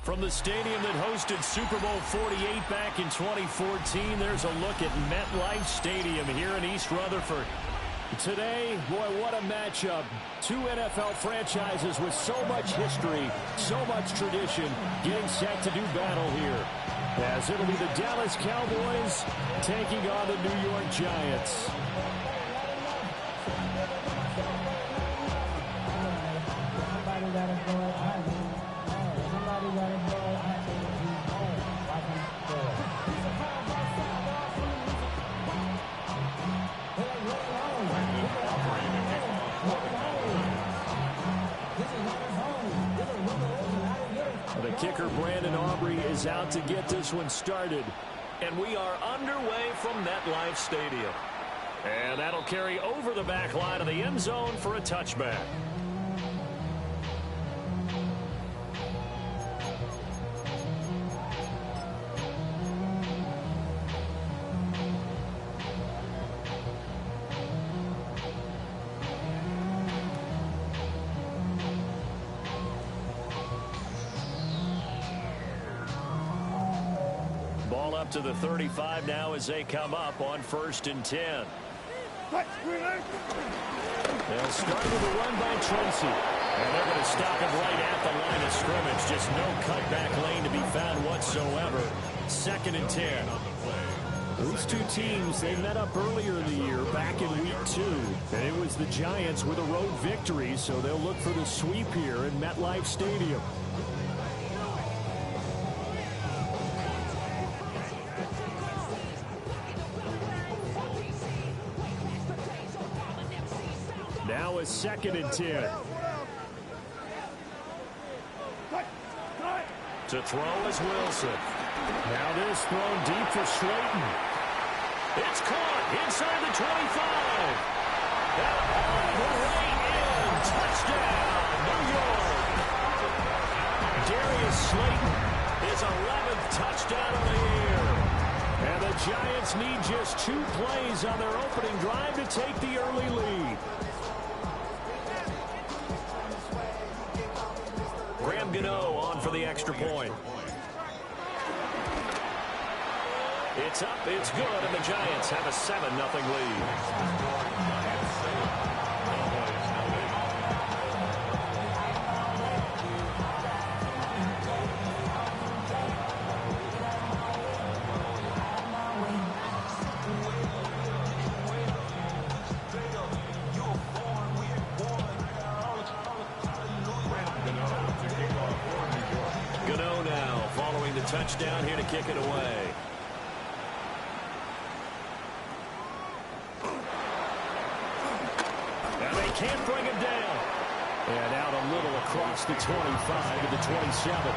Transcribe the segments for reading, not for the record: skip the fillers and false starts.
From the stadium that hosted Super Bowl 48 back in 2014, there's a look at MetLife Stadium here in East Rutherford. Today, boy, what a matchup. Two NFL franchises with so much history, so much tradition, getting set to do battle here. As it'll be the Dallas Cowboys taking on the New York Giants. The kicker, Brandon Aubrey, is out to get this one started. And we are underway from MetLife Stadium. And that'll carry over the back line of the end zone for a touchback. Ball up to the 35 now as they come up on 1st and 10. They'll start with a run by Tracy. And they're going to stop him right at the line of scrimmage. Just no cutback lane to be found whatsoever. 2nd and 10. These two teams, they met up earlier in the year, back in week 2. And it was the Giants with a road victory, so they'll look for the sweep here in MetLife Stadium. Now a 2nd and 10. To throw is Wilson. Now this thrown deep for Slayton. It's caught inside the 25. And all the way in. Touchdown, New York. Darius Slayton, his 11th touchdown of the year. And the Giants need just 2 plays on their opening drive to take the early lead. Graham Gano on for the extra point. It's up, it's good, and the Giants have a 7-0 lead. Gano now following the touchdown here to kick it away. Can't bring him down. And out a little across the 25 to the 27.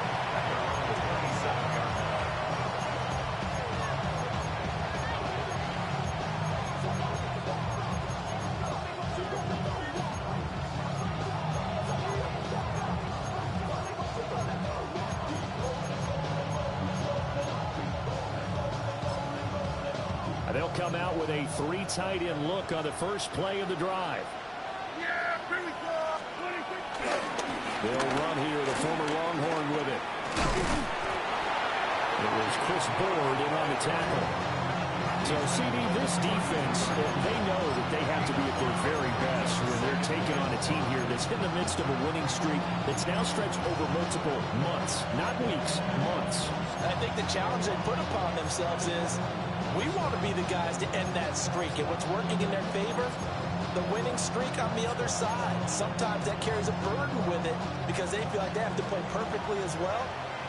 They'll come out with a 3 tight end look on the first play of the drive. They'll run here, the former Longhorn with it. It was Chris Board in on the tackle. So, CD, this defense, they know that they have to be at their very best when they're taking on a team here that's in the midst of a winning streak that's now stretched over multiple months, not weeks, months. I think the challenge they put upon themselves is we want to be the guys to end that streak. And what's working in their favor? The winning streak on the other side. Sometimes that carries a burden with it because they feel like they have to play perfectly as well.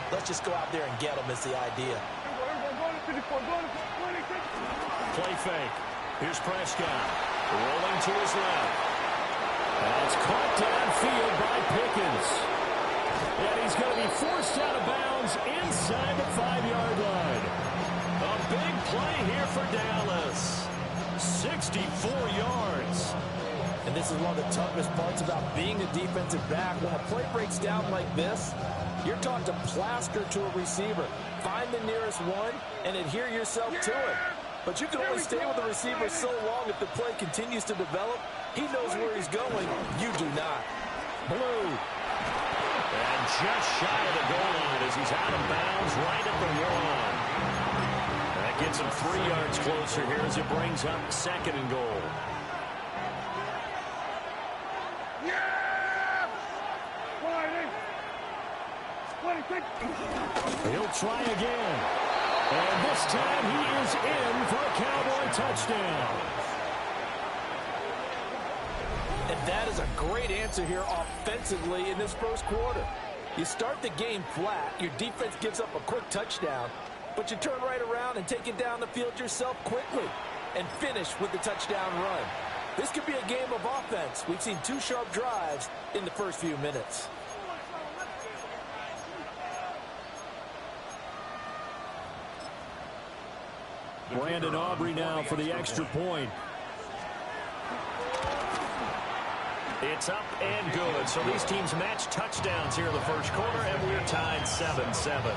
Let's just go out there and get them is the idea. Play fake. Here's Prescott. Rolling to his left. That's caught downfield by Pickens. And he's going to be forced out of bounds inside the 5-yard line. A big play here for Dallas. 64 yards. And this is one of the toughest parts about being a defensive back. When a play breaks down like this, you're taught to plaster to a receiver. Find the nearest one and adhere yourself to it. But you can only stay with the receiver so long if the play continues to develop. He knows where he's going. You do not. Blue. And just shy of the goal line as he's out of bounds right at the 1. That gets him 3 yards closer here as it brings up 2nd and goal. He'll try again. And this time he is in for a Cowboy touchdown. And that is a great answer here offensively in this first quarter. You start the game flat, your defense gives up a quick touchdown, but you turn right around and take it down the field yourself quickly and finish with the touchdown run. This could be a game of offense. We've seen 2 sharp drives in the first few minutes. Brandon Aubrey now for the extra point. It's up and good. So these teams match touchdowns here in the first quarter, and we're tied 7-7.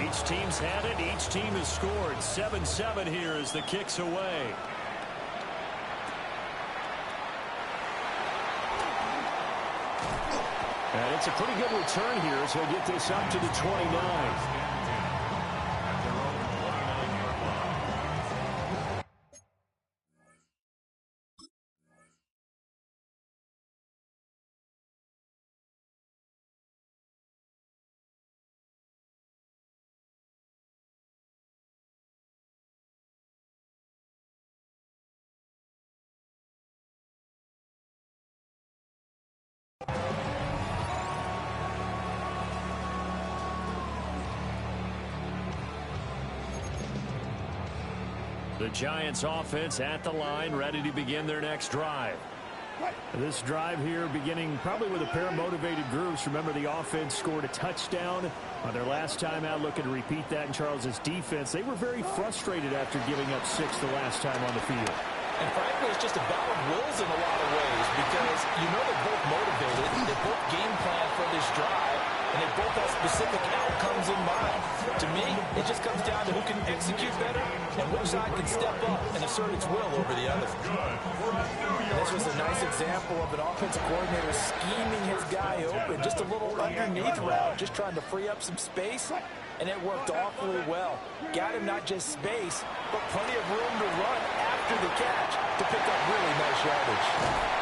Each team's had it. Each team has scored. 7-7 here as the kick's away. And it's a pretty good return here as he'll get this up to the 29. The Giants offense at the line, ready to begin their next drive. This drive here beginning probably with a pair of motivated groups. Remember, the offense scored a touchdown on their last time out, looking to repeat that in Charles's defense. They were very frustrated after giving up 6 the last time on the field. And frankly, it's just a battle of wills in a lot of ways because you know they're both motivated. They both game plan for this drive, and they both have specific outcomes in mind. To me, it just comes down to who can execute better and which side can step up and assert its will over the other. This was a nice example of an offensive coordinator scheming his guy open. Just a little underneath route, just trying to free up some space, and it worked awfully well. Got him not just space, but plenty of room to run after the catch to pick up really nice yardage.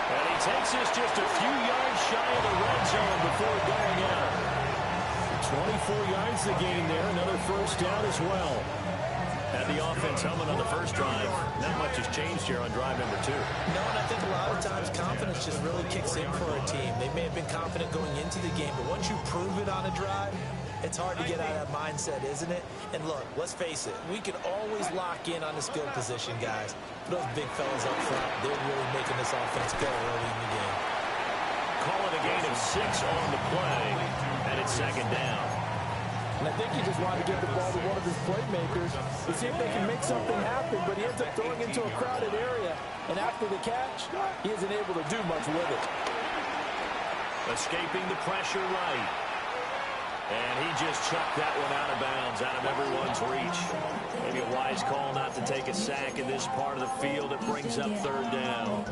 And he takes us just a few yards shy of the red zone before going out. 24 yards the gain there, another first down as well. Had the offense humming on the first drive. Not much has changed here on drive number 2. No, and I think a lot of times confidence just really kicks in for a team. They may have been confident going into the game, but once you prove it on a drive, it's hard to get out of that mindset, isn't it? And look, let's face it, we can always lock in on the skill position, guys. Those big fellas up front, they're really making this offense go early in the game. Call it a gain of 6 on the play, and it's 2nd down. And I think he just wanted to get the ball to one of his playmakers to see if they can make something happen, but he ends up throwing into a crowded area, and after the catch, he isn't able to do much with it. Escaping the pressure right. And he just chucked that one out of bounds, out of everyone's reach. Maybe a wise call not to take a sack in this part of the field. It brings up 3rd down.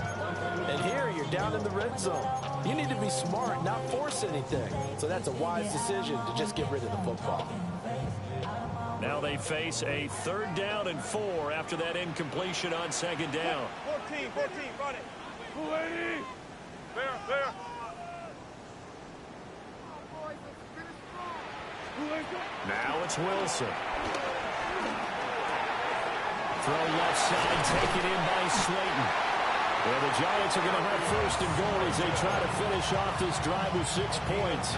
And here you're down in the red zone. You need to be smart, not force anything. So that's a wise decision to just get rid of the football. Now they face a 3rd down and 4 after that incompletion on 2nd down. 14, run it. 280. There. Now it's Wilson. Throw left side, taken in by Slayton. Well, the Giants are going to have 1st and goal as they try to finish off this drive with 6 points.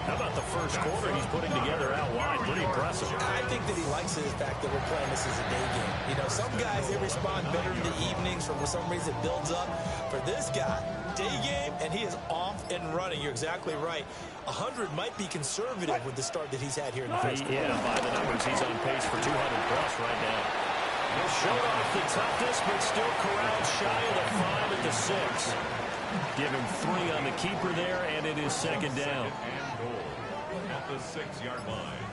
How about the first quarter he's putting together out wide? Pretty impressive. I think that he likes the fact that we're playing this as a day game. You know, some guys, they respond better in the evenings for some reason it builds up. For this guy, day game, and he is off and running. You're exactly right. 100 might be conservative with the start that he's had here in the first quarter. Yeah, by the numbers, he's on pace for 200 plus right now. Showed off the toughness, but still corralled shy of the 5 at the 6. Give him 3 on the keeper there, and it is second down. And goal at the 6-yard line.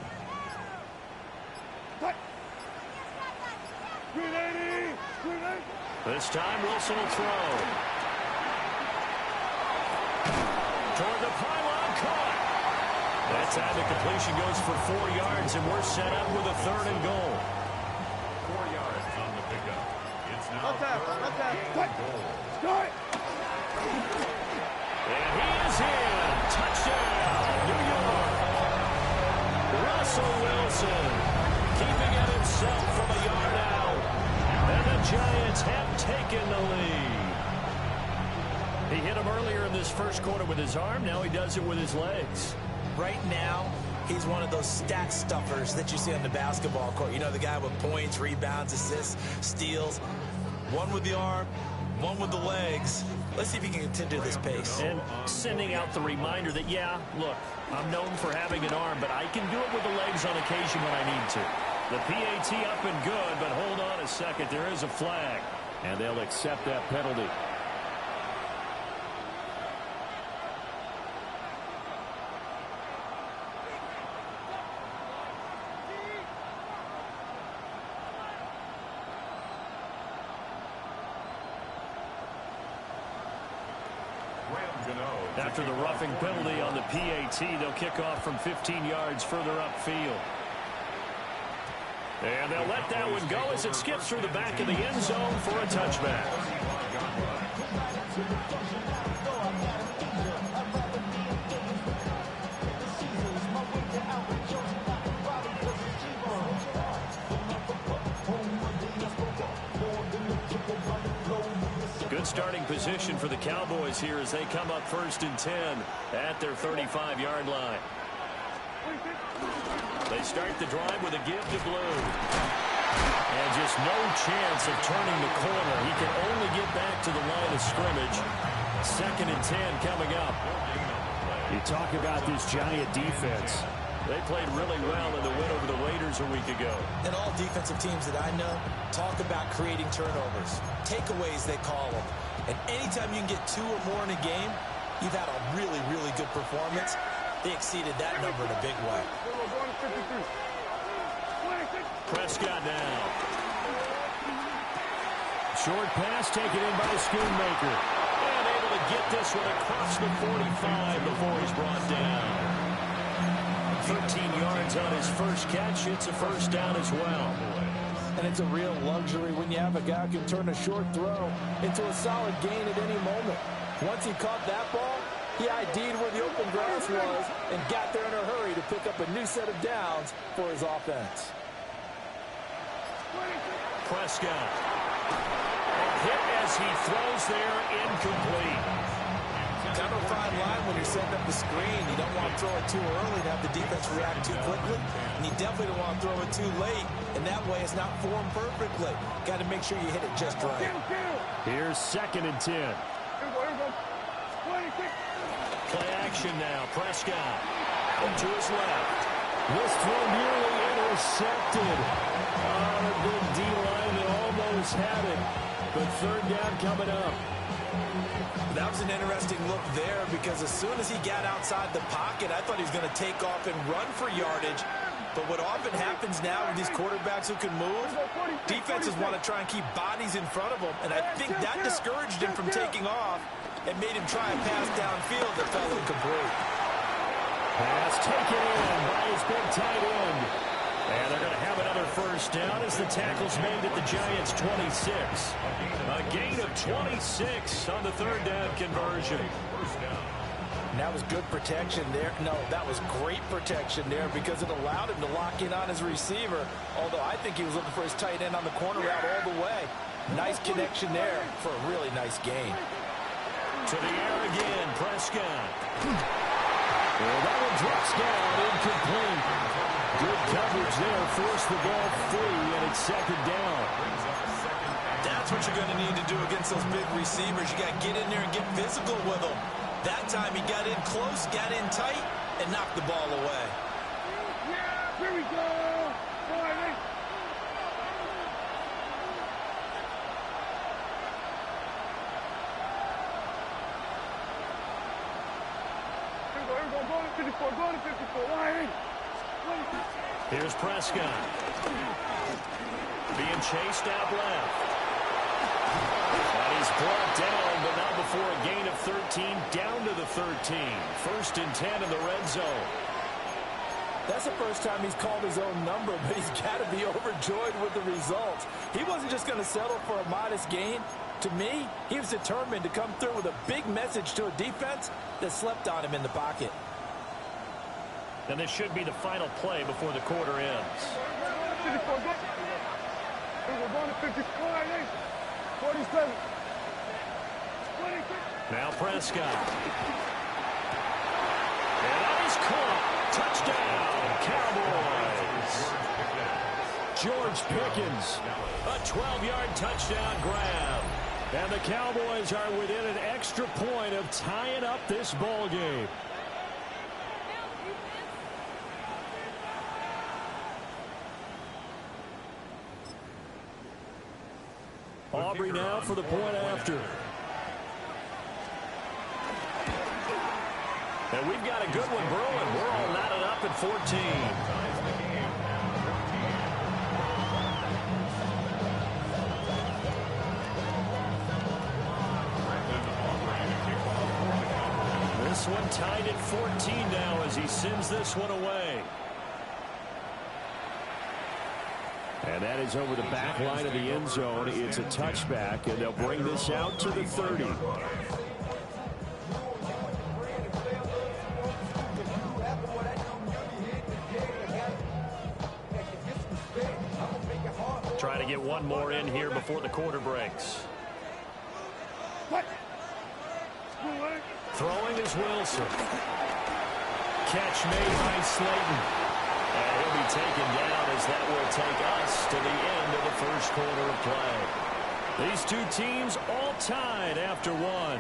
This time, Wilson will throw. Toward the pylon, caught. That time the completion goes for 4 yards, and we're set up with a 3rd and goal. 4 yards on the pickup. It's now Start. And he is in. Touchdown, New York. Russell Wilson keeping it himself from a yard out. And the Giants have taken the lead. He hit him earlier in this first quarter with his arm. Now he does it with his legs. Right now, he's one of those stat stuffers that you see on the basketball court. You know, the guy with points, rebounds, assists, steals. One with the arm, one with the legs. Let's see if he can continue this pace. And sending out the reminder that, yeah, look, I'm known for having an arm, but I can do it with the legs on occasion when I need to. The PAT up and good, but hold on a second. There is a flag, and they'll accept that penalty. After the roughing penalty on the PAT, they'll kick off from 15 yards further upfield. And they'll let that one go as it skips through the back of the end zone for a touchback. Good starting position for the Cowboys here as they come up 1st and 10 at their 35-yard line. They start the drive with a give to Blue. And just no chance of turning the corner. He can only get back to the line of scrimmage. 2nd and 10 coming up. You talk about this Giant defense. They played really well in the win over the Raiders a week ago. And all defensive teams that I know talk about creating turnovers. Takeaways, they call them. And anytime you can get 2 or more in a game, you've had a really, really good performance. They exceeded that number in a big way. Prescott now. Short pass taken in by Schoonmaker. And able to get this one across the 45 before he's brought down. 13 yards on his first catch. It's a first down as well. And it's a real luxury when you have a guy who can turn a short throw into a solid gain at any moment. Once he caught that ball, he ID'd where the open grass was and got there in a hurry to pick up a new set of downs for his offense. Prescott. Hit as he throws there, incomplete. Kind of a fine line when you're setting up the screen. You don't want to throw it too early and have the defense react too quickly. And you definitely don't want to throw it too late. And that way it's not formed perfectly. Got to make sure you hit it just right. Here's 2nd and 10. Play action now. Prescott out to his left. This throw nearly intercepted. Oh, a good D-line that almost had it. But 3rd down coming up. That was an interesting look there because as soon as he got outside the pocket, I thought he was going to take off and run for yardage. But what often happens now with these quarterbacks who can move, defenses want to try and keep bodies in front of them. And I think that discouraged him from taking off and made him try a pass downfield that fell incomplete. Pass taken in by his big tight end. And they're going to have another first down as the tackle's made at the Giants' 26. A gain of 26 on the 3rd down conversion. And that was good protection there. No, that was great protection there because it allowed him to lock in on his receiver. Although I think he was looking for his tight end on the corner route all the way. Nice connection there for a really nice gain. To the air again, Prescott. Well, that one drops down, incomplete. Good coverage there, forced the ball free, and it's 2nd down. Brings up 2nd That's what you're going to need to do against those big receivers. You got to get in there and get physical with them. That time he got in close, got in tight, and knocked the ball away. Yeah, here we go. All right, Here we go. Go to 54. Go to 54. All right. Here's Prescott. Being chased out left. And he's brought down, but not before a gain of 13, down to the 13. 1st and 10 in the red zone. That's the first time he's called his own number, but he's got to be overjoyed with the results. He wasn't just going to settle for a modest gain. To me, he was determined to come through with a big message to a defense that slept on him in the pocket. And this should be the final play before the quarter ends. 54. We're going to 54. 47. 26. Now Prescott. And that is caught. Touchdown, Cowboys. George Pickens. A 12-yard touchdown grab. And the Cowboys are within an extra point of tying up this ball game. Aubrey now for the point after. And we've got a good one brewing. We're all knotted up at 14. This one tied at 14 now as he sends this one away. And that is over the back line of the end zone. It's a touchback, and they'll bring this out to the 30. Trying to get one more in here before the quarter breaks. Throwing is Wilson. Catch made by Slayton. And he'll be taken down as that will take us to the end of the first quarter of play. These two teams all tied after one.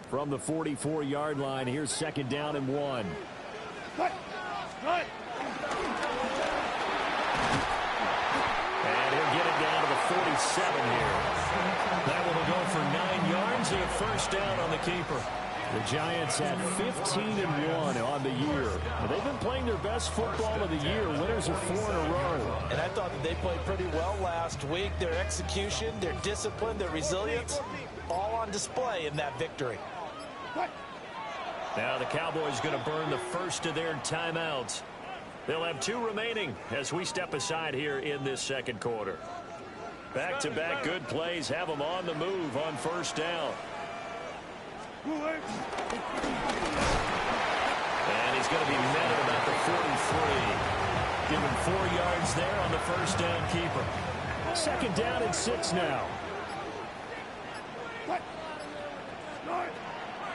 From the 44-yard line, here's 2nd down and 1. And he'll get it down to the 47 here. That will go for 9 yards and a first down on the keeper. The Giants at 15-1 on the year. They've been playing their best football of the year. Winners of 4 in a row. And I thought that they played pretty well last week. Their execution, their discipline, their resilience, all on display in that victory. Now the Cowboys going to burn the first of their timeouts. They'll have 2 remaining as we step aside here in this second quarter. Back-to-back good plays have them on the move on first down. And he's going to be met at about the 43. Give him 4 yards there on the first down keeper. 2nd down and 6 now.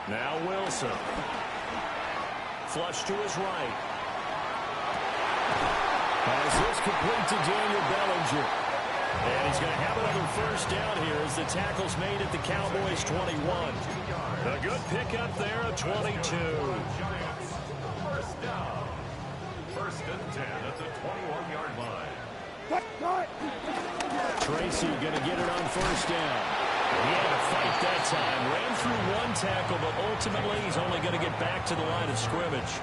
Now Wilson. Flush to his right. As this complete to Daniel Bellinger. And he's going to have another first down here as the tackle's made at the Cowboys 21. A good pickup there at 22. First down. 1st and 10 at the 21-yard line. Tracy going to get it on first down. He had to fight that time. Ran through 1 tackle, but ultimately he's only going to get back to the line of scrimmage.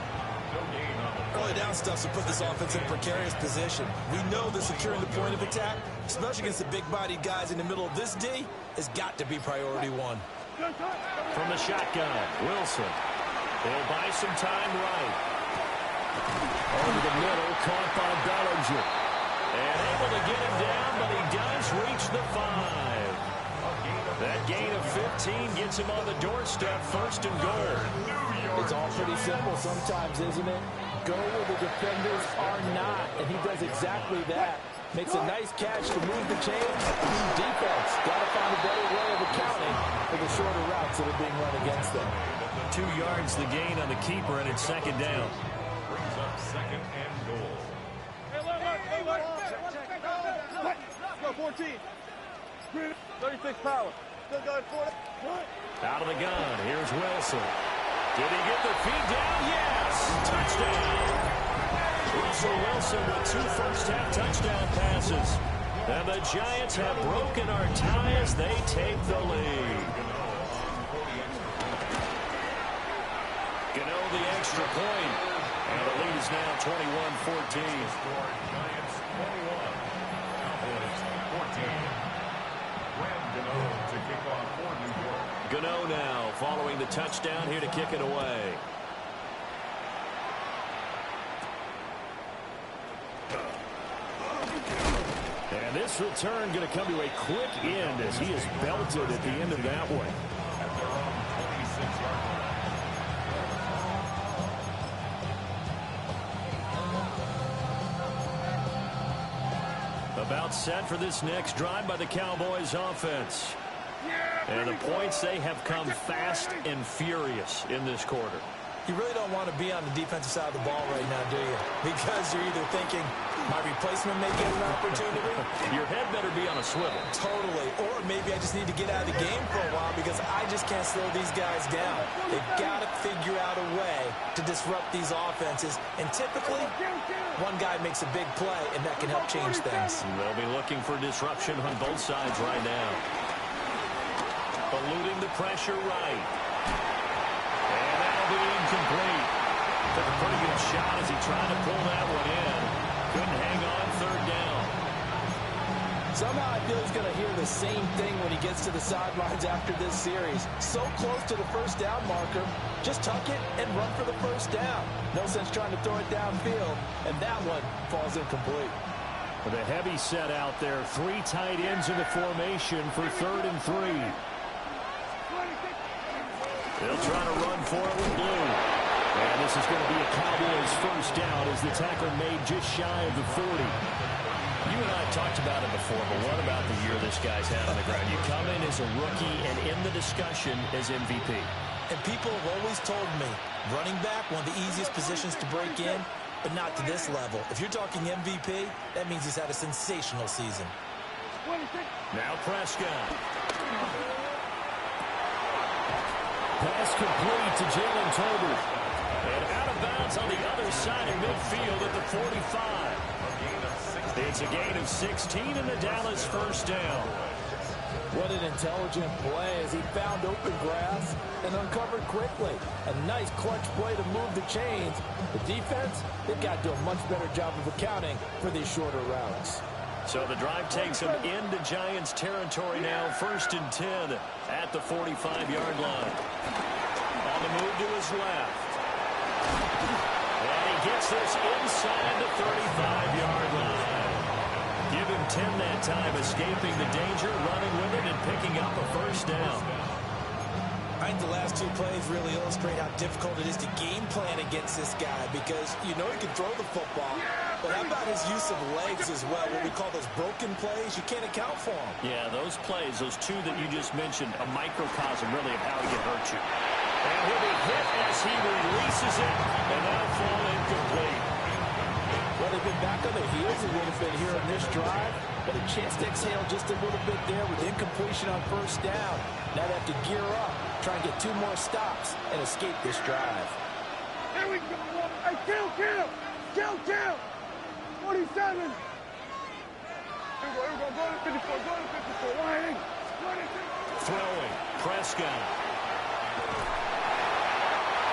Early down stuff to put this offense in a precarious position. We know that securing the point of attack, especially against the big-bodied guys in the middle of this D, has got to be priority 1. From the shotgun, Wilson. They'll buy some time right. Over the middle, caught by Bellinger. And able to get him down, but he does reach the 5. That gain of 15 gets him on the doorstep, 1st and goal. It's all pretty simple sometimes, isn't it? Go where the defenders are not, and he does exactly that. Makes a nice catch to move the chains. Defense got to find a better way of accounting for the shorter routes that are being run against them. 2 yards the gain on the keeper, and it's second down. Brings up second and goal. Let's go, 14. 36 power. Still got 40. Out of the gun, here's Wilson. Did he get the feet down? Yes! Touchdown! Russell Wilson with 2 first-half touchdown passes. And the Giants have broken our tie as they take the lead. Gano the extra point. And the lead is now 21-14. Giants 21. Cowboys 14. Graham Gano to kick off for New York. Gano now following the touchdown here to kick it away. And this return going to come to a quick end as he is belted at the end of that one. At their own 26-yard line. About set for this next drive by the Cowboys offense. And the points, they have come fast and furious in this quarter. You really don't want to be on the defensive side of the ball right now, do you? Because you're either thinking, my replacement may get an opportunity. Your head better be on a swivel. Totally. Or maybe I just need to get out of the game for a while because I just can't slow these guys down. They've got to figure out a way to disrupt these offenses. And typically, one guy makes a big play, and that can help change things. They'll be looking for disruption on both sides right now. Eluding the pressure right. And that'll be incomplete. Took a pretty good shot as he tried to pull that one in. Couldn't hang on, third down. Somehow I feel he's going to hear the same thing when he gets to the sidelines after this series. So close to the first down marker. Just tuck it and run for the first down. No sense trying to throw it downfield. And that one falls incomplete. With a heavy set out there, 3 tight ends in the formation for 3rd and 3. They'll try to run for it with blue. And this is going to be a Cowboys first down as the tackle made just shy of the 40. You and I have talked about it before, but what about the year this guy's had on the ground? You come in as a rookie and in the discussion as MVP. And people have always told me, running back, one of the easiest positions to break in, but not to this level. If you're talking MVP, that means he's had a sensational season. Now Prescott. Pass complete to Jalen Tolbert. And out of bounds on the other side of midfield at the 45. It's a gain of 16 and the Dallas first down. What an intelligent play as he found open grass and uncovered quickly. A nice clutch play to move the chains. The defense, they've got to do a much better job of accounting for these shorter routes. So the drive takes him into Giants territory now, 1st and 10 at the 45-yard line. On the move to his left. And he gets this inside the 35-yard line. Give him 10 that time, escaping the danger, running with it, and picking up a first down. I think the last 2 plays really illustrate how difficult it is to game plan against this guy because you know he can throw the football. But how about his use of legs as well? What we call those broken plays, you can't account for them. Yeah, those plays, those 2 that you just mentioned, a microcosm really of how he can hurt you. And he'll be hit as he releases it, and that'll fall incomplete. Well, they've been back on their heels a little bit here in this drive, but a chance to exhale just a little bit there with incompletion on first down. Now they have to gear up, try and get 2 more stops, and escape this drive. Here we go. Hey, kill. 47. Here we go. Go to 54. Go to 54. Wide. Throwing. Prescott.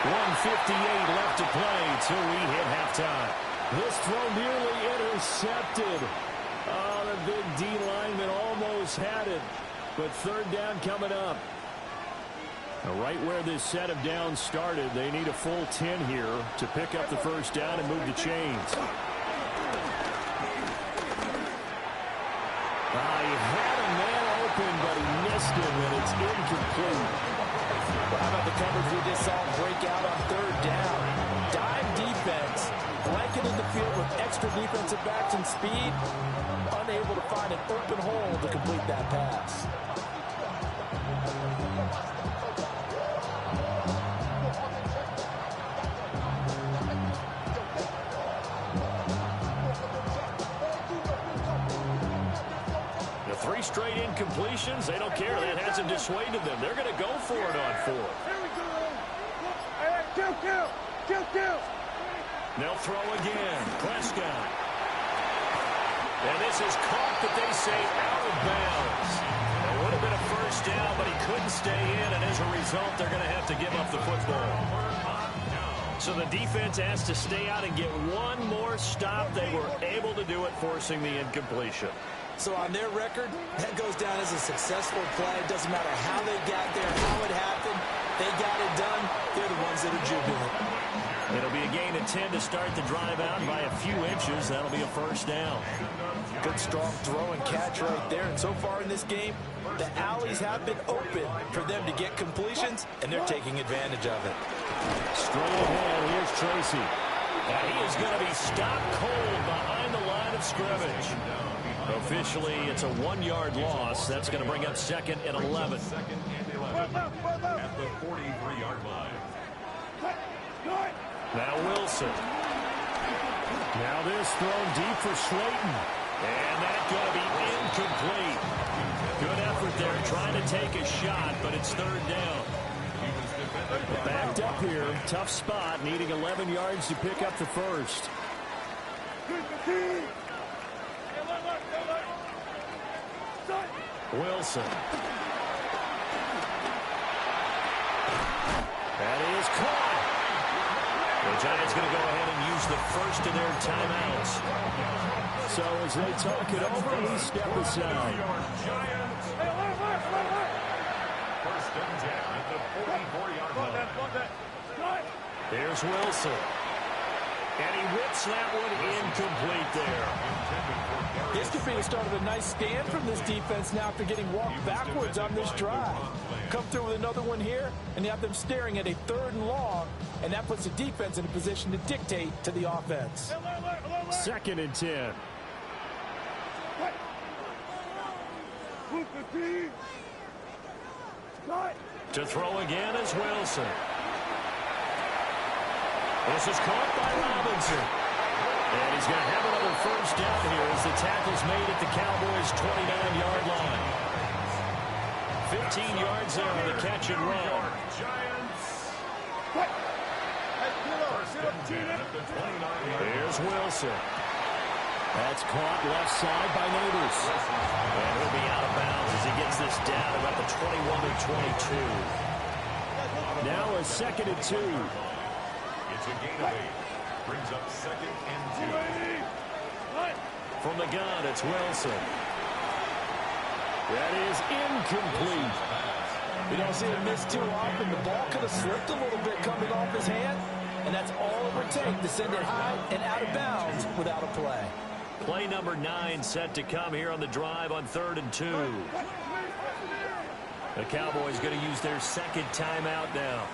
1:58 left to play till we hit halftime. This throw nearly intercepted. Oh, the big D lineman almost had it. But 3rd down coming up. Right where this set of downs started, they need a full 10 here to pick up the first down and move the chains. He had a man open, but he missed him, and it's incomplete. Well, how about the coverage we just saw break out on 3rd down? Dime defense blanketing the field with extra defensive backs and speed, unable to find an open hole to complete that pass. Three straight incompletions. They don't care. That hasn't dissuaded them. They're going to go for it on fourth. Kill. They'll throw again. Prescott. And this is caught, but they say out of bounds. It would have been a first down, but he couldn't stay in, and as a result, they're going to have to give up the football. So the defense has to stay out and get one more stop. They were able to do it, forcing the incompletion. So on their record, that goes down as a successful play. It doesn't matter how they got there, how it happened. They got it done. They're the ones that are jubilant. It'll be a gain of 10 to start the drive out by a few inches. That'll be a first down. Good, strong throw and catch right there. And so far in this game, the alleys have been open for them to get completions, and they're taking advantage of it. Straight ahead, here's Tracy. And he is going to be stopped cold behind the line of scrimmage. Officially, it's a 1-yard loss. That's going to bring up second and 11. Second and 11 at the 43-yard line. Now Wilson. Now this thrown deep for Slayton. And that's going to be incomplete. Good effort there trying to take a shot, but it's third down. Backed up here. Tough spot, needing 11 yards to pick up the first. Wilson. That is caught. The Giants going to go ahead and use the first of their timeouts. So as they talk it over, we step aside. First and 10 at the 44-yard line. There's Wilson. And he whips that one incomplete there. This could be the start of a nice stand from this defense now after getting walked backwards on this drive. Come through with another one here, and you have them staring at a third and long, and that puts the defense in a position to dictate to the offense. Second and 10. To throw again is Wilson. This is caught by Robinson. And he's going to have another first down here as the tackle's made at the Cowboys' 29-yard line. 15 yards there on the catch and run. Here's Wilson. That's caught left side by Neighbors. And he'll be out of bounds as he gets this down about the 21-22. Now a second and 2. It's a gain of 8. Brings up second and 2. From the gun, it's Wilson. That is incomplete. We don't see him miss too often. The ball could have slipped a little bit coming off his hand, and that's all it would take to send it high and out of bounds without a play. Play number 9 set to come here on the drive on 3rd and 2. The Cowboys going to use their second timeout now,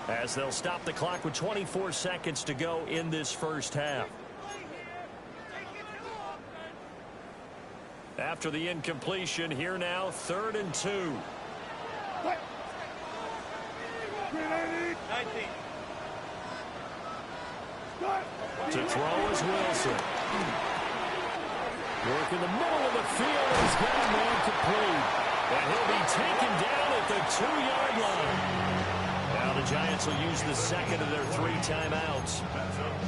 as they'll stop the clock with 24 seconds to go in this first half. After the incompletion, here now, 3rd and 2. To throw is Wilson. Work in the middle of the field. He's got a man complete. And he'll be taken down at the 2-yard line. Now the Giants will use the second of their 3 timeouts.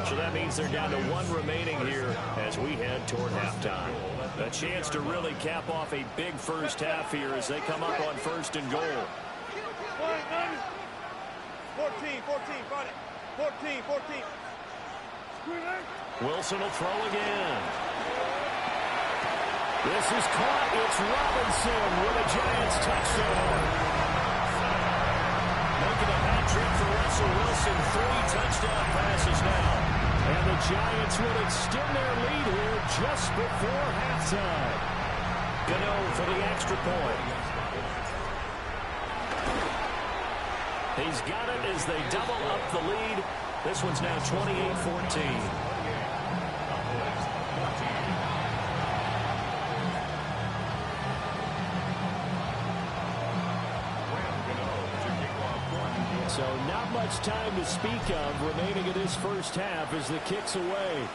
So that means they're down to 1 remaining here as we head toward halftime. A chance to really cap off a big first half here as they come up on 1st and goal. 14, fight it. 14. Wilson will throw again. This is caught. It's Robinson with a Giants touchdown. Making a hat trick for Russell Wilson. 3 touchdown passes now. And the Giants will extend their lead here just before halftime. Gano for the extra point. He's got it as they double up the lead. This one's now 28-14. So not much time to speak of remaining in this first half as the kick's away.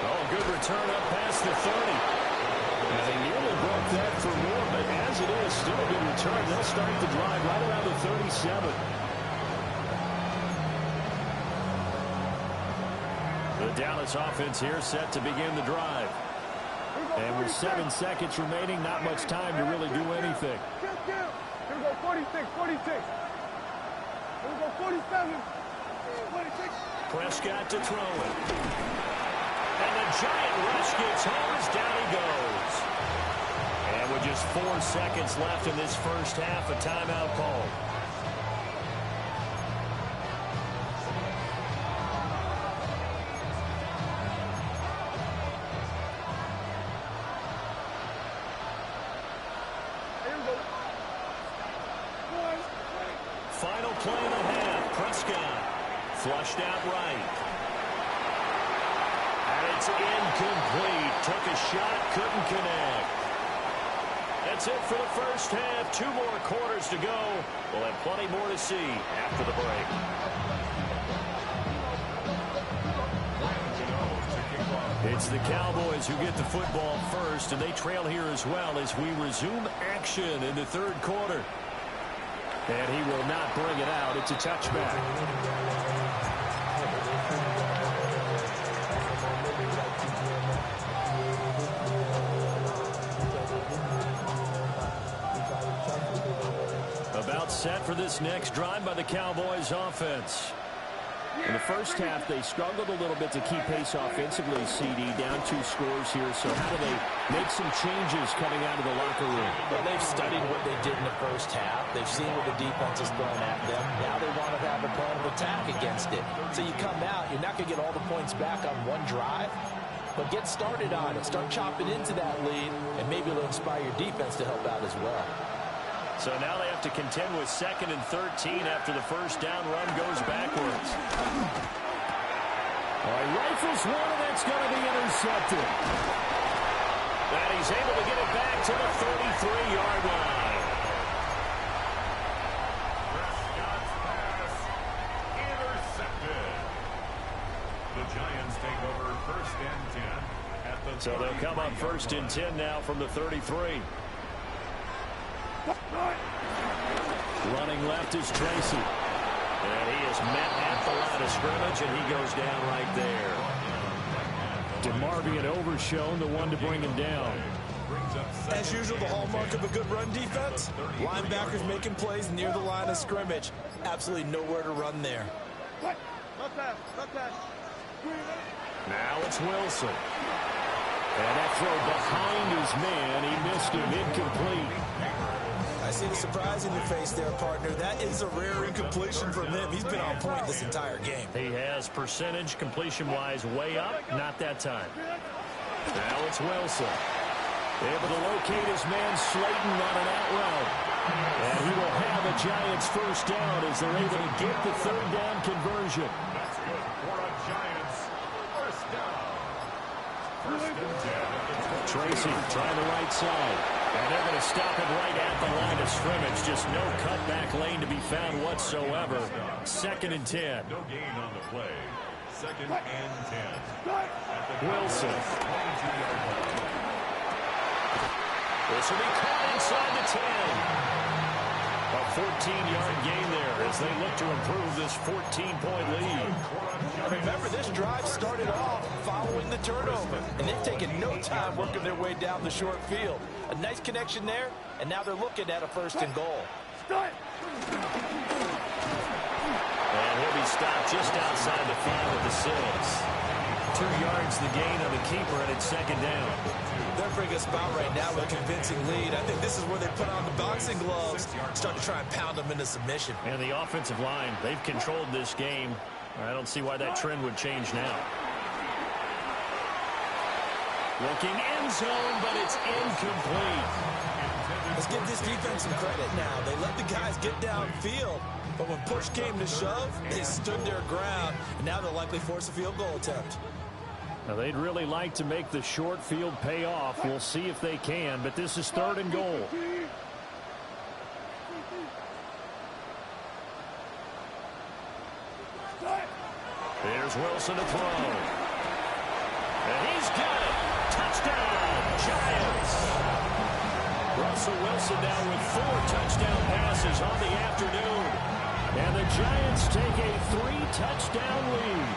Oh, good return up past the 30. And they nearly broke that for more, but as it is, still a good return. They'll start the drive right around the 37. The Dallas offense here set to begin the drive. And with 7 seconds remaining, not much time to really do anything. Here we go, 46, 46. Here we go, 47, 46. Prescott to throw it. And the giant rush gets home as down he goes. And with just 4 seconds left in this first half, a timeout called. Final play of the half. Prescott flushed out right. And it's incomplete. Took a shot, couldn't connect. That's it for the first half. 2 more quarters to go. We'll have plenty more to see after the break. It's the Cowboys who get the football first, and they trail here as well as we resume action in the third quarter. And he will not bring it out. It's a touchback. About set for this next drive by the Cowboys offense. In the first half, they struggled a little bit to keep pace offensively, CD, down 2 scores here. So how do they make some changes coming out of the locker room? Well, they've studied what they did in the first half. They've seen what the defense is throwing at them. Now they want to have a plan of attack against it. So you come out, you're not going to get all the points back on one drive, but get started on it. Start chopping into that lead, and maybe it'll inspire your defense to help out as well. So now they have to contend with 2nd and 13 after the first down run goes backwards. All right, rifles one, and that's going to be intercepted. And he's able to get it back to the 33-yard line. Prescott's pass intercepted. The Giants take over 1st and 10 at the So they'll come up 1st and 10 now from the 33. Running left is Tracy. And he is met at the line of scrimmage, and he goes down right there. DeMarvion Overshown, the one to bring him down. As usual, the hallmark of a good run defense, linebackers making plays near the line of scrimmage. Absolutely nowhere to run there. Now it's Wilson. And that throw behind his man, he missed him, incomplete. I see the surprise in your face there, partner. That is a rare incompletion from him. He's been on point this entire game. He has percentage completion-wise way up. Not that time. Now it's Wilson. Able to locate his man Slayton on an out route. And he will have a Giants first down as they're able to get the 3rd down conversion. That's good for a Giants first down. 1st and 10. Tracy trying the right side. And they're going to stop it right at the line of scrimmage. Just no cutback lane to be found whatsoever. 2nd and 10. No gain on the play. 2nd and 10. Wilson. This will be caught inside the 10. A 14-yard gain there as they look to improve this 14-point lead. Remember, this drive started off following the turnover, and they've taken no time working their way down the short field. A nice connection there, and now they're looking at a 1st and goal. And he'll be stopped just outside the 5 of the 6. 2 yards the gain on the keeper, and it's 2nd down. They're bringing a spot right now with a convincing lead. I think this is where they put on the boxing gloves, start to try and pound them into submission. And the offensive line, they've controlled this game. I don't see why that trend would change now. Looking end zone, but it's incomplete. Let's give this defense some credit now. They let the guys get downfield, but when push came to shove, they stood their ground, and now they'll likely force a field goal attempt. Now, they'd really like to make the short field pay off. We'll see if they can, but this is 3rd and goal. Here's Wilson to throw. And he's got it. Touchdown, Giants. Russell Wilson now with 4 touchdown passes on the afternoon. And the Giants take a 3-touchdown lead.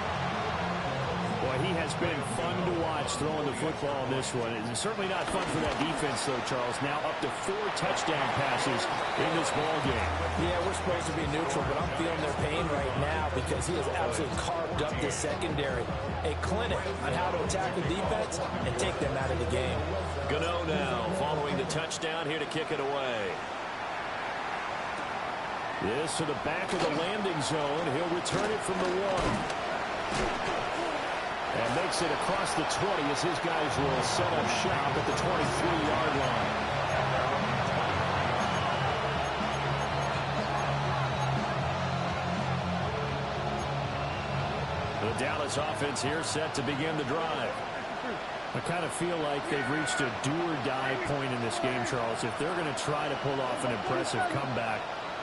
Boy, he has been fun to watch throwing the football in this one. It's certainly not fun for that defense, though, Charles. Now up to 4 touchdown passes in this ball game. Yeah, we're supposed to be neutral, but I'm feeling their pain right now because he has absolutely carved up this secondary. A clinic on how to attack the defense and take them out of the game. Gano now following the touchdown here to kick it away. This to the back of the landing zone. He'll return it from the 1. And makes it across the 20 as his guys will set up shop at the 23-yard line. The Dallas offense here set to begin the drive. I kind of feel like they've reached a do-or-die point in this game, Charles. If they're going to try to pull off an impressive comeback,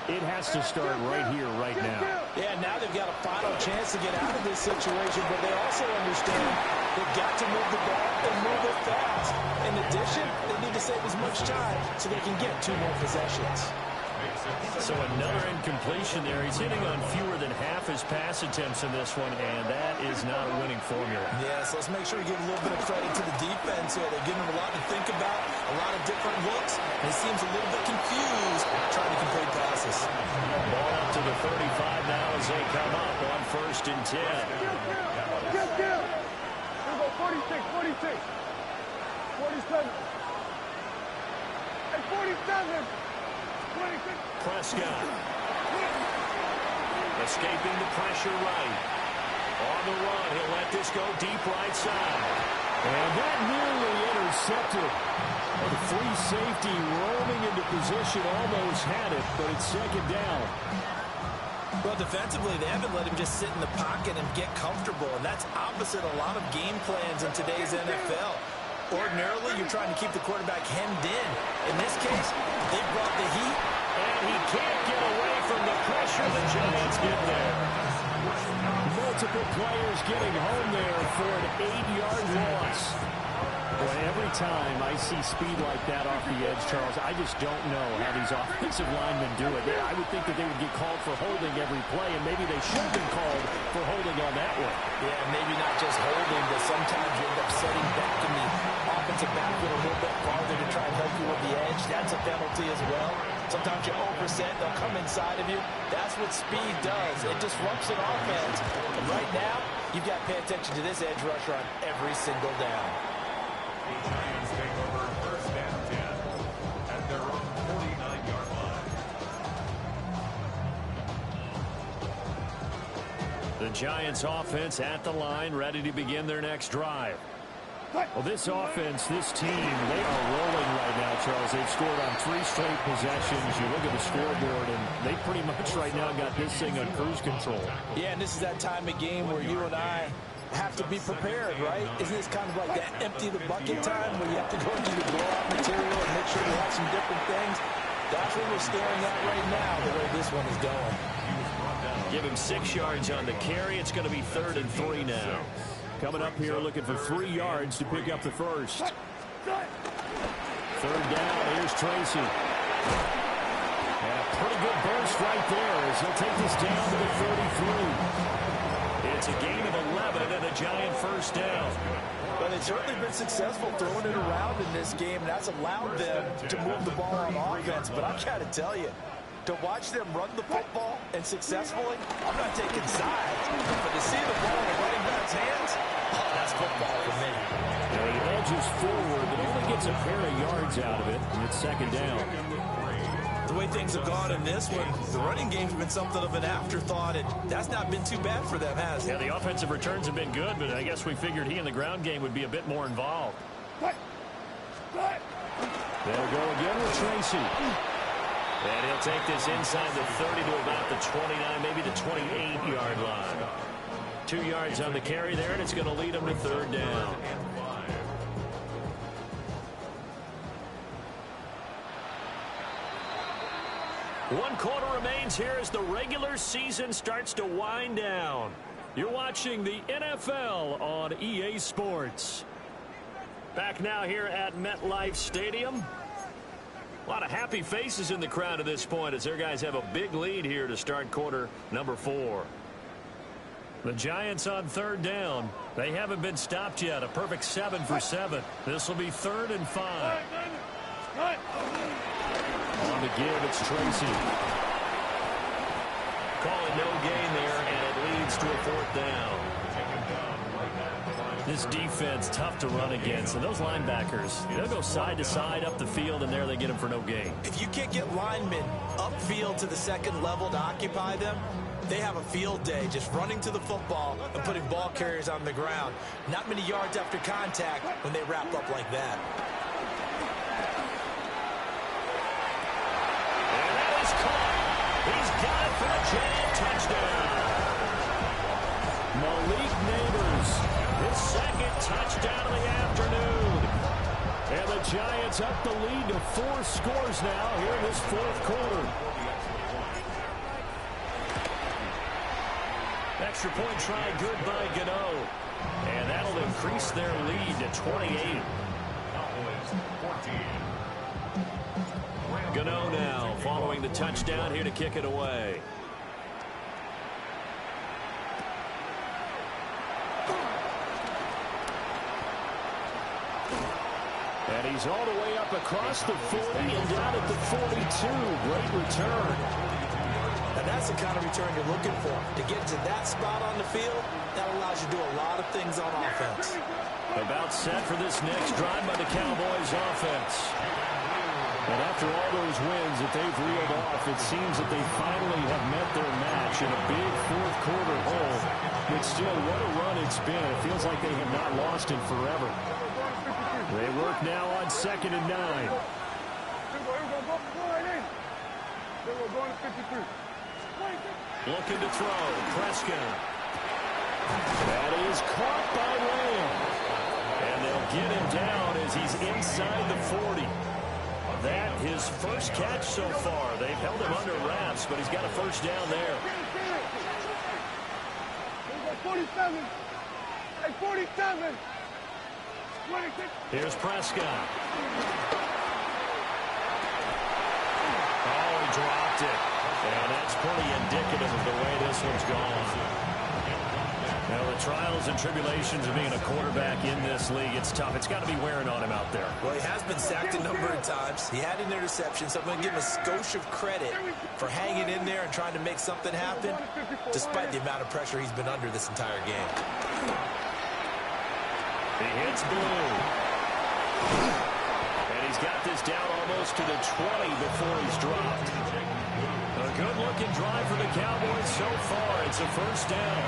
it has to start right here, right now. Yeah, now they've got a final chance to get out of this situation, but they also understand they've got to move the ball and move it fast. In addition, they need to save as much time so they can get 2 more possessions. So another incompletion there. He's hitting on fewer than half his pass attempts in this one, and that is not a winning formula. Yes, let's make sure we give a little bit of credit to the defense here. They're giving him a lot to think about, a lot of different looks, and he seems a little bit confused trying to complete passes. Ball up to the 35 now as they come up on 1st and 10. Get down. Here we go, 46, 46. 47. Hey, 47. 26. Prescott escaping the pressure right. On the run, he'll let this go deep right side. And that nearly intercepted. The free safety roaming into position, almost had it, but it's 2nd down. Well, defensively, they haven't let him just sit in the pocket and get comfortable, and that's opposite a lot of game plans in today's NFL. Ordinarily, you're trying to keep the quarterback hemmed in. In this case, they brought the heat. And he can't get away from the pressure. The Giants get there. Multiple players getting home there for an 8-yard loss. Boy, every time I see speed like that off the edge, Charles, I just don't know how these offensive linemen do it. I would think that they would get called for holding every play, and maybe they should have been called for holding on that one. Yeah, maybe not just holding, but sometimes you end up setting back in the offensive backfield a little bit farther to try and help you with the edge. That's a penalty as well. Sometimes you overset, they'll come inside of you. That's what speed does. It disrupts an offense. And right now, you've got to pay attention to this edge rusher on every single down. The Giants take over 1st and 10 at their own 49-yard line. The Giants offense at the line, ready to begin their next drive. Well, this offense, this team, they are rolling right now, Charles. They've scored on 3 straight possessions. You look at the scoreboard, and they pretty much right now got this thing on cruise control. Yeah, and this is that time of game where you and I have to be prepared, right? Isn't this kind of like that empty the bucket time where you have to go into the blowout material and make sure you have some different things? That's what we're staring at right now, the way this one is going. Give him 6 yards on the carry. It's going to be 3rd and 3 now. Coming up here looking for 3 yards to pick up the first. 3rd down, here's Tracy. And a pretty good burst right there as he'll take this down to the 33. It's a gain of 11 and a Giant 1st down. Well, they've certainly been successful throwing it around in this game, and that's allowed them to move the ball on offense. But I've got to tell you, to watch them run the football and successfully, I'm not taking sides, but to see the ball in the running back's hands, that's football for me. He edges forward, but only gets a pair of yards out of it, and it's 2nd down. The way things have gone in this one, the running game's been something of an afterthought, and that's not been too bad for them, has it? Yeah, the offensive returns have been good, but I guess we figured he in the ground game would be a bit more involved. They'll go again with Tracy. And he'll take this inside the 30 to about the 29, maybe the 28-yard line. 2 yards on the carry there, and it's going to lead them to third down. One quarter remains here as the regular season starts to wind down. You're watching the NFL on EA Sports. Back now here at MetLife Stadium. A lot of happy faces in the crowd at this point as their guys have a big lead here to start quarter number 4. The Giants on third down. They haven't been stopped yet. A perfect 7 for 7. This will be 3rd and 5. On the give, it's Tracy. Calling no gain there, and it leads to a 4th down. This defense, tough to run against. And those linebackers, they'll go side to side up the field, and there they get them for no gain. If you can't get linemen upfield to the second level to occupy them, they have a field day just running to the football and putting ball carriers on the ground. Not many yards after contact when they wrap up like that. And that is caught. He's got it for a giant touchdown. Malik Neighbors, his 2nd touchdown of the afternoon. And the Giants up the lead to 4 scores now here in this 4th quarter. Extra point try good by Gano. And that'll increase their lead to 28. Gano now following the touchdown here to kick it away. And he's all the way up across the 40 and down at the 42. Great return. And that's the kind of return you're looking for. To get to that spot on the field, that allows you to do a lot of things on offense. About set for this next drive by the Cowboys offense. And after all those wins that they've reeled off, it seems that they finally have met their match in a big 4th quarter hole. But still, what a run it's been. It feels like they have not lost in forever. They work now on 2nd and 9. Looking to throw. Prescott. That is caught by Lamb. And they'll get him down as he's inside the 40. That his first catch so far. They've held him under wraps, but he's got a first down there. 47. Hey, 47. 26. Here's Prescott. Oh, he dropped it. And that's pretty indicative of the way this one's gone. Now, the trials and tribulations of being a quarterback in this league, it's tough. It's got to be wearing on him out there. Well, he has been sacked a number of times. He had an interception, so I'm going to give him a skosh of credit for hanging in there and trying to make something happen, despite the amount of pressure he's been under this entire game. He hits Blue. And he's got this down almost to the 20 before he's dropped. A good-looking drive for the Cowboys so far. It's a first down.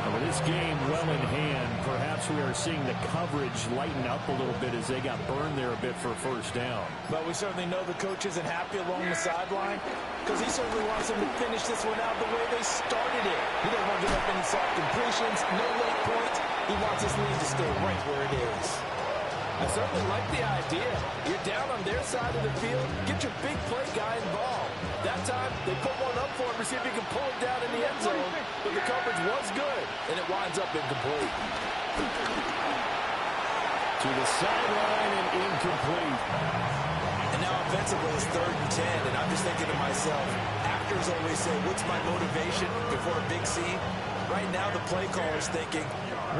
And with this game well in hand, perhaps we are seeing the coverage lighten up a little bit as they got burned there a bit for a first down. But we certainly know the coach isn't happy along the sideline because he certainly wants them to finish this one out the way they started it. He doesn't want to give up any soft completions, no late points. He wants his lead to stay right where it is. I certainly like the idea. You're down on their side of the field. Get your big play guy involved. That time, they put one up for him to see if he can pull it down in the end zone. But the coverage was good, and it winds up incomplete. To the sideline and incomplete. And now offensively, it's 3rd and 10, and I'm just thinking to myself, actors always say, what's my motivation before a big scene? Right now, the play caller's thinking,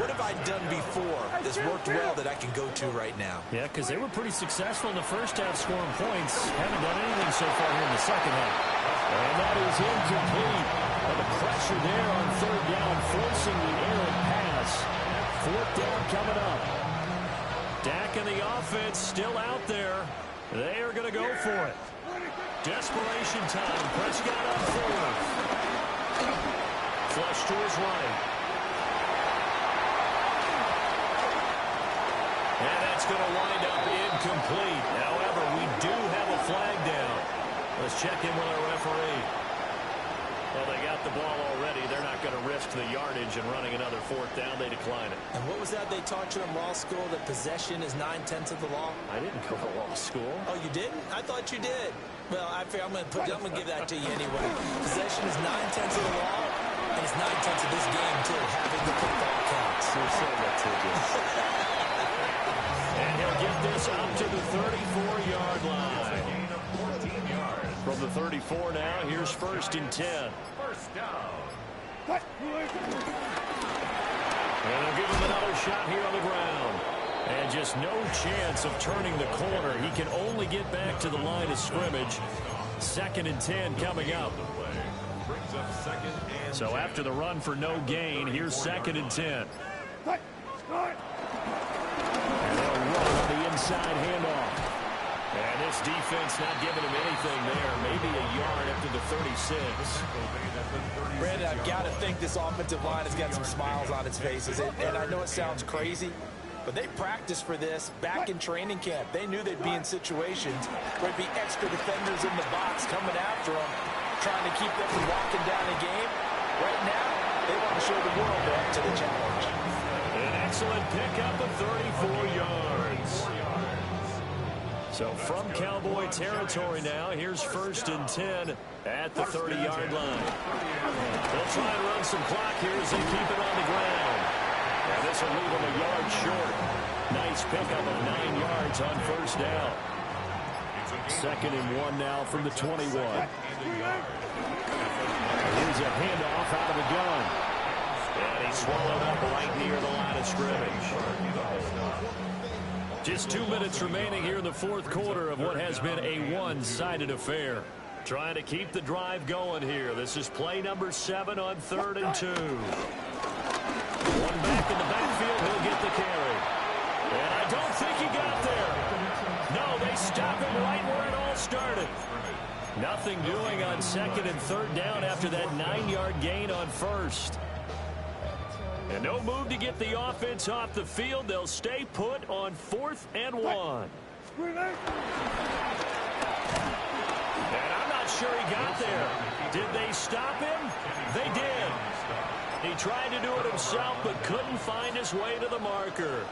what have I done before that's worked well that I can go to right now? Yeah, because they were pretty successful in the first half scoring points. Haven't done anything so far here in the second half. And that is incomplete. But the pressure there on 3rd down, forcing the errant pass. 4th down coming up. Dak and the offense still out there. They are going to go for it. Desperation time. Prescott up 4. Flush to his right. And that's going to wind up incomplete. However, we do have a flag down. Let's check in with our referee. Well, they got the ball already. They're not going to risk risk the yardage and running another fourth down. They decline it. And what was that they taught you in law school, that possession is 9/10 of the law? I didn't go to law school. Oh, you didn't? I thought you did. Well, I'm going to give that to you anyway. Possession is 9/10 of the law, and it's 9/10 of this game, too. Having the football counts. You're so litigious. And he'll get this up to the 34-yard line. From the 34 now, here's 1st and 10. First down. And they'll give him another shot here on the ground. And just no chance of turning the corner. He can only get back to the line of scrimmage. 2nd and 10 coming up. So after the run for no gain, here's 2nd and 10. And they'll run on the inside handoff. And this defense not giving him anything there. Maybe a yard up to the 36. Brandon, I've got to think this offensive line has got some smiles on its faces. And I know it sounds crazy, but they practiced for this back in training camp. They knew they'd be in situations where there'd be extra defenders in the box coming after them, trying to keep them from walking down a game. Right now, they want to show the world they're up to the challenge. An excellent pickup of 34 yards. So from Cowboy territory now, here's 1st and 10 at the 30-yard line. They'll try and run some clock here as they keep it on the ground. And this will leave them a yard short. Nice pickup of 9 yards on 1st down. 2nd and 1 now from the 21. Here's a handoff out of the gun. And he swallowed up right near the line of scrimmage. Just 2 minutes remaining here in the 4th quarter of what has been a one-sided affair. Trying to keep the drive going here. This is play number 7 on 3rd and 2. One back in the backfield. He'll get the carry. And I don't think he got there. No, they stop him right where it all started. Nothing doing on 2nd and 3rd down after that 9-yard gain on 1st. And no move to get the offense off the field. They'll stay put on 4th and 1. And I'm not sure he got there. Did they stop him? They did. He tried to do it himself, but couldn't find his way to the marker.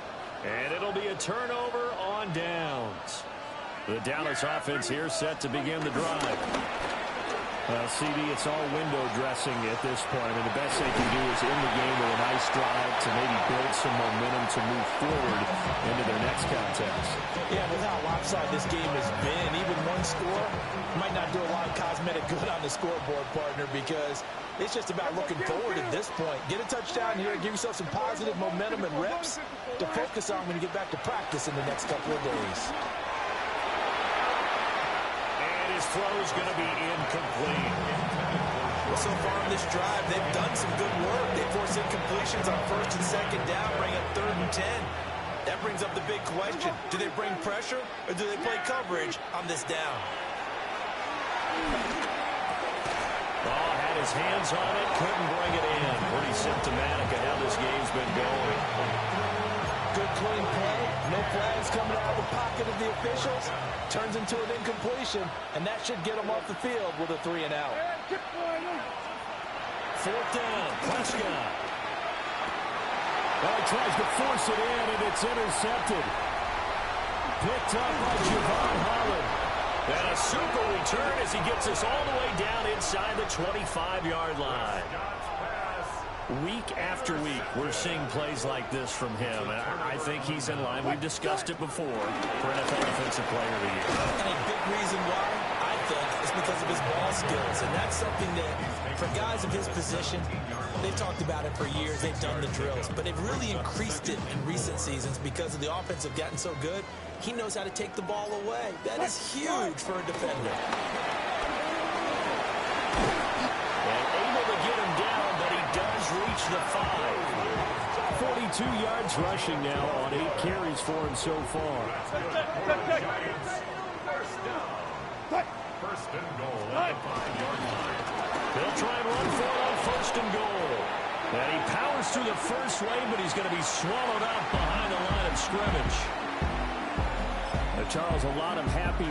And it'll be a turnover on downs. The Dallas offense here set to begin the drive. Well, CD, it's all window dressing at this point. I mean, the best they can do is in the game with a nice drive to maybe build some momentum to move forward into their next contest. Yeah, with how lopsided this game has been, even one score might not do a lot of cosmetic good on the scoreboard, partner, because it's just about looking forward at this point. Get a touchdown here, give yourself some positive momentum and reps to focus on when you get back to practice in the next couple of days. His throw is going to be incomplete. Well, so far on this drive, they've done some good work. They force incompletions on 1st and 2nd down, bring up 3rd and 10. That brings up the big question. Do they bring pressure or do they play coverage on this down? Ball had his hands on it, couldn't bring it in. Pretty symptomatic of how this game's been going. Good clean play. No flags coming out of the pocket of the officials. Turns into an incompletion, and that should get them off the field with a 3 and out. 4th down, Prescott. Well, he tries to force it in, and it's intercepted. Picked up by Javon Holland. And a super return as he gets us all the way down inside the 25-yard line. Week after week, we're seeing plays like this from him. And I think he's in line. We've discussed it before for NFL Defensive Player of the Year. And a big reason why, I think, is because of his ball skills. And that's something that, for guys of his position, they've talked about it for years. They've done the drills. But they've really increased it in recent seasons because of the offense have gotten so good. He knows how to take the ball away. That is huge for a defender. And able to get him down, but he does reach the 5. 42 yards rushing now on 8 carries for him so far. First and goal at the 5-yard line. They'll try and run for it on 1st and goal. And he powers through the first wave, but he's going to be swallowed up behind the line of scrimmage. Charles, a lot of happy